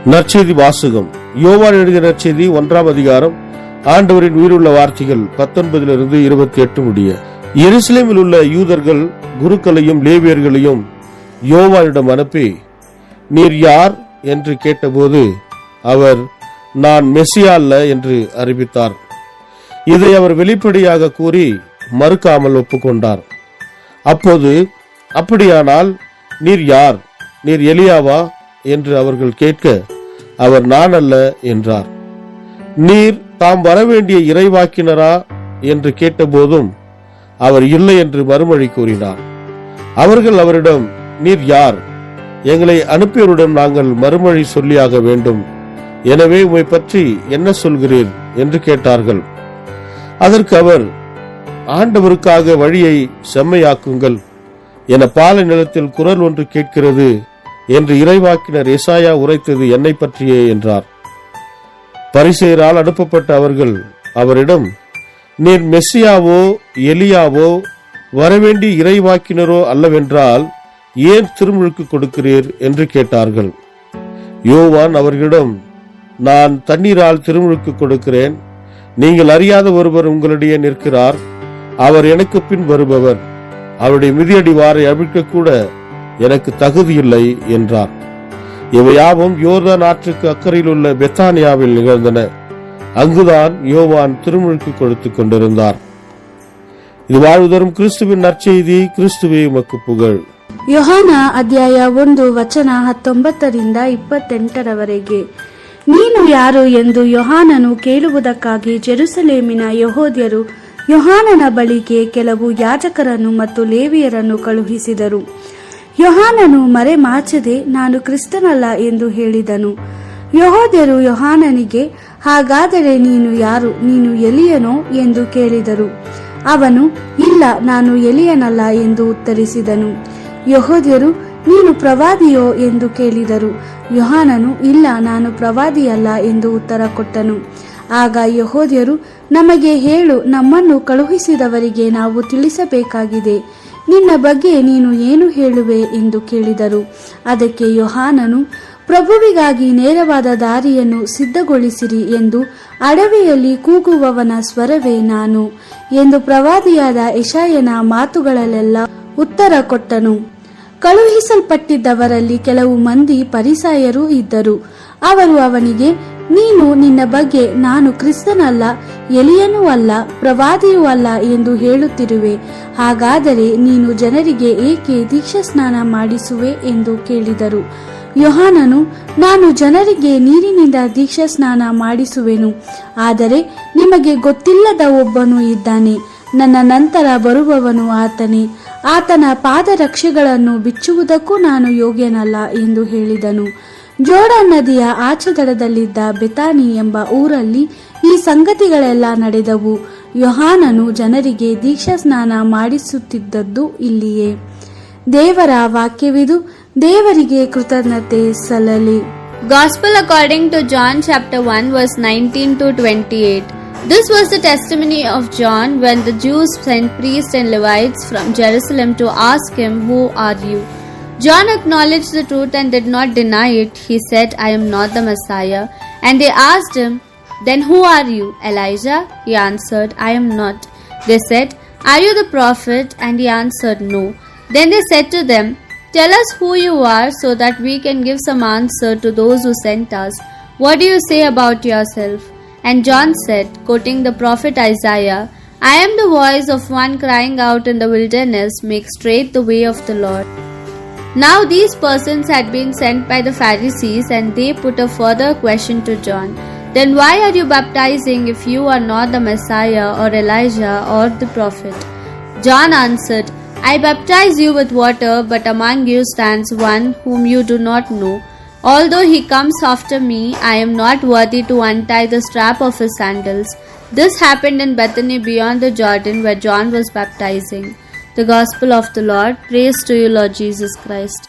நற்செய்தி வாசகம். யோவான் எழுதிய நற்செய்தி 1ஆம் அதிகாரம். ஆண்டவரின் உயிருள்ள வார்த்தைகள் 19 28 முடிய. எருசலேமில் உள்ள யூதர்கள் குருக்களையும் லேவியர்களையும் யோவானிடம் அனுப்பி, நீர் யார் என்று கேட்டபோது அவர், நான் மெசியா அல்ல என்று அறிவித்தார். இதை அவர் வெளிப்படையாக கூறி மறுக்காமல் ஒப்புக்கொண்டார். அப்போது, அப்படியானால் நீர் யார்? நீர் எலியாவா என்று அவர்கள் கேட்க, அவர் நான் அல்ல என்றார். நீர் தாம் வரவேண்டிய இறைவாக்கினரா என்று கேட்டபோதும் அவர் இல்லை என்று மறுமொழி கூறினார். அவர்கள் அவரிடம், நீர் யார்? எங்களை அனுப்பியவரிடம் நாங்கள் மறுமொழி சொல்லியாக வேண்டும். எனவே உம்மை பற்றி என்ன சொல்கிறீர் என்று கேட்டார்கள். அதற்கு அவர், ஆண்டவருக்காக வழியை செம்மையாக்குங்கள் என பாலை நிலத்தில் குரல் ஒன்று கேட்கிறது என்று இறைவாக்கினர் எசாயா உரைத்தது என்னை பற்றியே என்றார். பரிசேயரால் அனுப்பப்பட்ட அவர்கள் அவரிடம், நீர் மெசியாவோ எலியாவோ வரவேண்டிய இறைவாக்கினரோ அல்லவென்றால் ஏன் திருமுழுக்கு கொடுக்கிறீர் என்று கேட்டார்கள். யோவான் அவர்களிடம், நான் தண்ணீரால் திருமுழுக்கு கொடுக்கிறேன். நீங்கள் அறியாத ஒருவர் உங்களிடையே நிற்கிறார். அவர் எனக்கு பின் வருபவர். அவருடைய மிதியடி வாரை அவிழ்க்க கூட எனக்கு தகுதியில்லை என்றார். இவையாவும் யோர்தான் ஆற்றுக்கு அக்கறையில் உள்ள பெத்தானியாவில் நிகழ்ந்தன. அங்குதான் யோவான் திருமுழுக்கு கொடுத்துக் கொண்டிருந்தார். இது வாழ்வுதரும் கிறிஸ்துவின் நற்செய்தி. கிறிஸ்துவே உமக்கு புகழ். ಯೋಹಾನ ಅಧ್ಯಾಯ 1 ವಚನ 19 28 ನೀನು ಯಾರು ಎಂದು ಯೋಹಾನನು ಕೇಳುವುದಕ್ಕಾಗಿ ಜೆರುಸಲೇಮಿನ ಯೆಹೂದ್ಯರು ಯೋಹಾನನ ಬಳಿಗೆ ಕೆಲವು ಯಾಜಕರನ್ನು ಮತ್ತು ಲೇವಿಯರನ್ನು ಕಳುಹಿಸಿದರು. ಯೋಹಾನನು ಮರೆಮಾಚದೆ, ನಾನು ಕ್ರಿಸ್ತನಲ್ಲ ಎಂದು ಹೇಳಿದನು. ಯೆಹೂದ್ಯರು ಯೋಹಾನನಿಗೆ, ಹಾಗಾದರೆ ನೀನು ಯಾರು? ನೀನು ಎಲಿಯನೋ ಎಂದು ಕೇಳಿದರು. ಅವನು, ಇಲ್ಲ, ನಾನು ಎಲಿಯನಲ್ಲ ಎಂದು ಉತ್ತರಿಸಿದನು. ಯೆಹೂದ್ಯರು, ನೀನು ಪ್ರವಾದಿಯೋ ಎಂದು ಕೇಳಿದರು. ಯೋಹಾನನು, ಇಲ್ಲ, ನಾನು ಪ್ರವಾದಿಯಲ್ಲ ಎಂದು ಉತ್ತರ ಕೊಟ್ಟನು. ಆಗ ಯೆಹೂದ್ಯರು, ನಮಗೆ ಹೇಳು, ನಮ್ಮನ್ನು ಕಳುಹಿಸಿದವರಿಗೆ ನಾವು ತಿಳಿಸಬೇಕಾಗಿದೆ. ನಿನ್ನ ಬಗ್ಗೆ ನೀನು ಏನು ಹೇಳುವೆ ಎಂದು ಕೇಳಿದರು. ಅದಕ್ಕೆ ಯೋಹಾನನು, ಪ್ರಭುವಿಗಾಗಿ ನೇರವಾದ ದಾರಿಯನ್ನು ಸಿದ್ಧಗೊಳಿಸಿರಿ ಎಂದು ಅಡವಿಯಲ್ಲಿ ಕೂಗುವವನ ಸ್ವರವೇ ನಾನು ಎಂದು ಪ್ರವಾದಿಯಾದ ಯೆಶಾಯನ ಮಾತುಗಳಲ್ಲೆಲ್ಲ ಉತ್ತರ ಕೊಟ್ಟನು. ಕಳುಹಿಸಲ್ಪಟ್ಟಿದ್ದವರಲ್ಲಿ ಕೆಲವು ಮಂದಿ ಫರಿಸಾಯರೂ ಇದ್ದರು. ಅವರು ಅವನಿಗೆ, ನೀನು ನಿನ್ನ ಬಗ್ಗೆ ನಾನು ಕ್ರಿಸ್ತನಲ್ಲ, ಎಲಿಯನೂ ಅಲ್ಲ, ಪ್ರವಾದಿಯೂ ಅಲ್ಲ ಎಂದು ಹೇಳುತ್ತಿರುವೆ. ಹಾಗಾದರೆ ನೀನು ಜನರಿಗೆ ಏಕೆ ದೀಕ್ಷಾಸ್ನಾನ ಮಾಡಿಸುವೆ ಎಂದು ಕೇಳಿದರು. ಯೋಹಾನನು, ನಾನು ಜನರಿಗೆ ನೀರಿನಿಂದ ದೀಕ್ಷಾಸ್ನಾನ ಮಾಡಿಸುವೆನು. ಆದರೆ ನಿಮಗೆ ಗೊತ್ತಿಲ್ಲದ ಒಬ್ಬನು ಇದ್ದಾನೆ, ನನ್ನ ನಂತರ ಬರುವವನು ಆತನೇ. ಆತನ ಪಾದರಕ್ಷೆಗಳನ್ನು ಬಿಚ್ಚುವುದಕ್ಕೂ ನಾನು ಯೋಗ್ಯನಲ್ಲ ಎಂದು ಹೇಳಿದನು. ಜೋರ್ಡನ್ ನದಿಯ ಆಚೆದಡದಲ್ಲಿದ್ದ ಬೆತಾನಿ ಎಂಬ ಊರಲ್ಲಿ ಈ ಸಂಗತಿಗಳೆಲ್ಲ ನಡೆದವು. ಯೋಹಾನನು ಜನರಿಗೆ ದೀಕ್ಷಾಸ್ನಾನ ಮಾಡಿಸುತ್ತಿದ್ದದ್ದು ಇಲ್ಲಿಯೇ. ದೇವರ ವಾಕ್ಯವಿದು. ದೇವರಿಗೆ ಕೃತಜ್ಞತೆ ಸಲ್ಲಲಿ. Gospel according to John chapter 1 verse 19 to 28. This was the testimony of John when the Jews sent priests and Levites from Jerusalem to ask him, who are you? John acknowledged the truth and did not deny it. He said, I am not the Messiah. And they asked him, then who are you? Elijah? He answered, I am not. They said, are you the prophet? And he answered, no. Then they said to them, tell us who you are so that we can give some answer to those who sent us. What do you say about yourself? And John said, quoting the prophet Isaiah, I am the voice of one crying out in the wilderness, make straight the way of the Lord. Now these persons had been sent by the Pharisees, and they put a further question to John. Then why are you baptizing if you are not the Messiah or Elijah or the prophet? John answered, I baptize you with water, but among you stands one whom you do not know. Although he comes after me, I am not worthy to untie the strap of his sandals. This happened in Bethany beyond the Jordan, where John was baptizing. The Gospel of the Lord. Praise to you, Lord Jesus Christ.